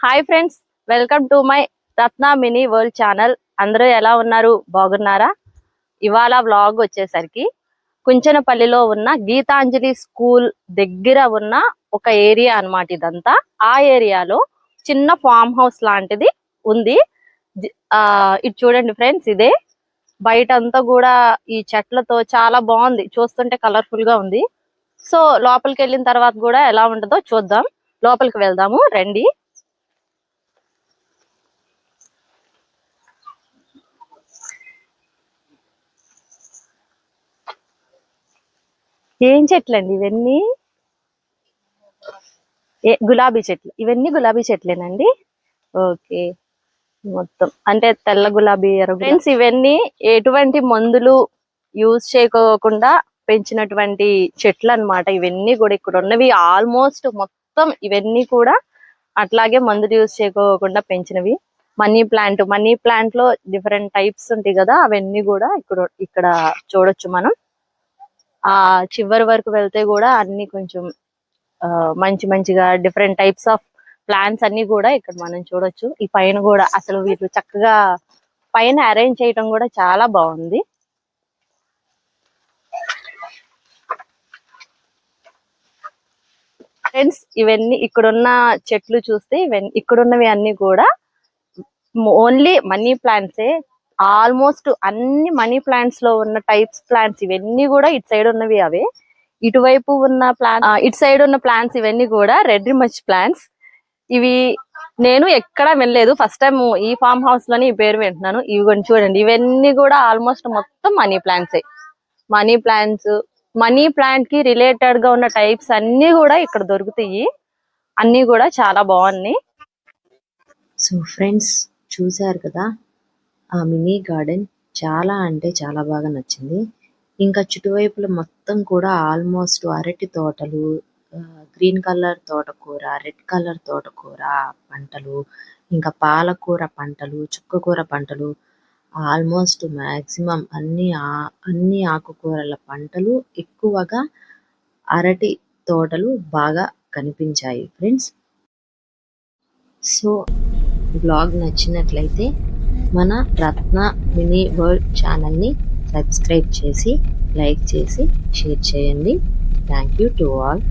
Hi friends, welcome to my Ratna mini world channel. అందరూ ఎలా ఉన్నారు? బాగున్నారా? ఇవాళ వ్లాగ్ వచ్చేసరికి కుంచనపల్లిలో ఉన్న గీతాంజలి స్కూల్ దగ్గర ఉన్న ఒక ఏరియా అన్నమాట. ఇదంతా ఆ ఏరియాలో చిన్న ఫామ్ హౌస్ లాంటిది ఉంది. ఇది చూడండి ఫ్రెండ్స్, ఇదే బయట అంతా కూడా ఈ చెట్లతో చాలా బాగుంది. చూస్తుంటే కలర్ఫుల్ గా ఉంది. సో లోపలికి వెళ్ళిన తర్వాత కూడా ఎలా ఉంటుందో చూద్దాం. లోపలికి వెళ్దాము రండి. ఏం చెట్లు అండి ఇవన్నీ? గులాబీ చెట్లు. ఇవన్నీ గులాబీ చెట్లేనండి. ఓకే, మొత్తం అంటే తెల్ల గులాబీ, ఎర్ర. ఫ్రెండ్స్, ఇవన్నీ ఎటువంటి మందులు యూజ్ చేయకోకుండా పెంచినటువంటి చెట్లు అన్నమాట. ఇవన్నీ కూడా ఇక్కడ ఉన్నవి ఆల్మోస్ట్ మొత్తం ఇవన్నీ కూడా అట్లాగే మందులు యూజ్ చేయకోకుండా పెంచినవి. మనీ ప్లాంట్ లో డిఫరెంట్ టైప్స్ ఉంటాయి కదా, అవన్నీ కూడా ఇక్కడ చూడొచ్చు మనం. ఆ చివరి వరకు వెళ్తే కూడా అన్ని కొంచెం మంచిగా డిఫరెంట్ టైప్స్ ఆఫ్ ప్లాంట్స్ అన్ని కూడా ఇక్కడ మనం చూడొచ్చు. ఈ పైన కూడా అసలు వీళ్ళు చక్కగా పైన అరేంజ్ చేయడం కూడా చాలా బాగుంది. ఫ్రెండ్స్, ఇవన్నీ ఇక్కడున్న చెట్లు చూస్తే ఇక్కడున్నవి అన్ని కూడా ఓన్లీ మనీ ప్లాంట్సే. ఆల్మోస్ట్ అన్ని మనీ ప్లాంట్స్ లో ఉన్న టైప్స్ ప్లాంట్స్ ఇవన్నీ కూడా ఇటు సైడ్ ఉన్నవి అవే. ఇటువైపు ఉన్న ఇటు సైడ్ ఉన్న ప్లాంట్స్ ఇవన్నీ కూడా రెడ్ మచ్ ప్లాంట్స్. ఇవి నేను ఎక్కడా వెళ్ళలేదు, ఫస్ట్ టైం ఈ ఫామ్ హౌస్ లోని ఈ పేరు వింటున్నాను. ఇవి కొంచెం చూడండి, ఇవన్నీ కూడా ఆల్మోస్ట్ మొత్తం మనీ ప్లాంట్సే. మనీ ప్లాంట్ కి రిలేటెడ్ గా ఉన్న టైప్స్ అన్ని కూడా ఇక్కడ దొరుకుతాయి. అన్ని కూడా చాలా బాగున్నాయి. సో ఫ్రెండ్స్, చూసారు కదా, ఆ మినీ గార్డెన్ చాలా అంటే చాలా బాగా నచ్చింది. ఇంకా చుట్టువైపుల మొత్తం కూడా ఆల్మోస్ట్ అరటి తోటలు, గ్రీన్ కలర్ తోటకూర, రెడ్ కలర్ తోటకూర పంటలు, ఇంకా పాలకూర పంటలు, చుక్కకూర పంటలు, ఆల్మోస్ట్ మ్యాక్సిమం అన్ని ఆకుకూరల పంటలు, ఎక్కువగా అరటి తోటలు బాగా కనిపించాయి ఫ్రెండ్స్. సో బ్లాగ్ నచ్చినట్లయితే మన రత్న మినీ వరల్డ్ ఛానల్ని సబ్స్క్రైబ్ చేసి, లైక్ చేసి, షేర్ చేయండి. Thank you to all.